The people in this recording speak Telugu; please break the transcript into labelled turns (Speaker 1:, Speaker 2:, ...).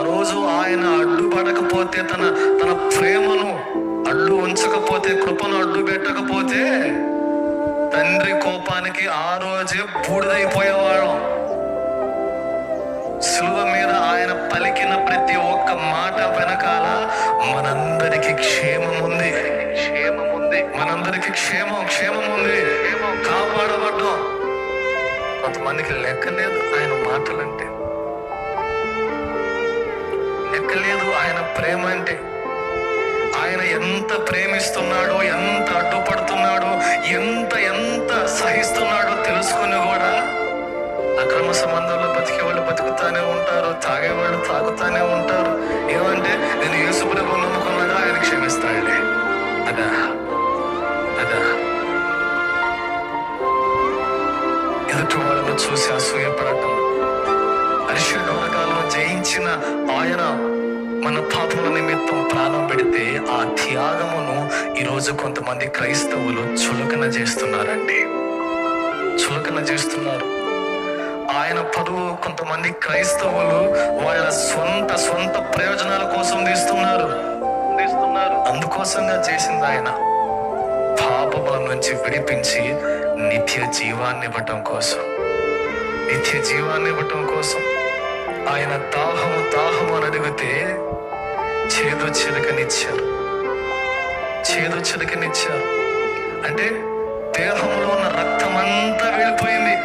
Speaker 1: రోజు ఆయన అడ్డుపడకపోతే, తన తన ప్రేమను అడ్డు ఉంచకపోతే, కృపను అడ్డు పెట్టకపోతే తండ్రి కోపానికి ఆ రోజే బూడిదైపోయేవాళ్ళం. శిలువ మీద ఆయన పలికిన ప్రతి ఒక్క మాట వెనకాల మనందరికి క్షేమం ఉంది, మనందరికి క్షేమం ఉంది, కాపాడబడ్డాం. కొంతమందికి లెక్కలేదు ఆయన మాటలంటే, లెక్కలేదు ఆయన ప్రేమ అంటే. ఆయన ఎంత ప్రేమిస్తున్నాడో, ఎంత అడ్డుపడుతున్నాడో, ఎంత సహిస్తున్నాడో తెలుసుకుని కూడా అక్రమ సంబంధంలో బతికే వాళ్ళు బతుకుతానే ఉంటారు, తాగేవాళ్ళు తాగుతానే ఉంటారు. ఏమంటే నేను యేసు ప్రభువును నమ్ముకున్నాగా ఆయన క్షమిస్తాడే. అదా ఎదుటి వాళ్ళను చూసి అసూయపడటం. పరిశుద్ధ జయించిన ఆయన మన పాపల నిమిత్తం ప్రాణం పెడితే ఆ త్యాగమును ఈరోజు కొంతమంది క్రైస్తవులు చులకన చేస్తున్నారండి, చులకన చేస్తున్నారు. ఆయన పరువు కొంతమంది క్రైస్తవులు వాళ్ళ సొంత ప్రయోజనాల కోసం తీస్తున్నారు. అందుకోసంగా చేసింది ఆయన పాపముల నుంచి విడిపించి నిత్య జీవాన్ని ఇవ్వటం కోసం. ఆయన దాహము అని అడిగితే చేదు చిలకనిచ్చారు. అంటే దేహంలో ఉన్న రక్తం అంతా వెళ్ళిపోయింది.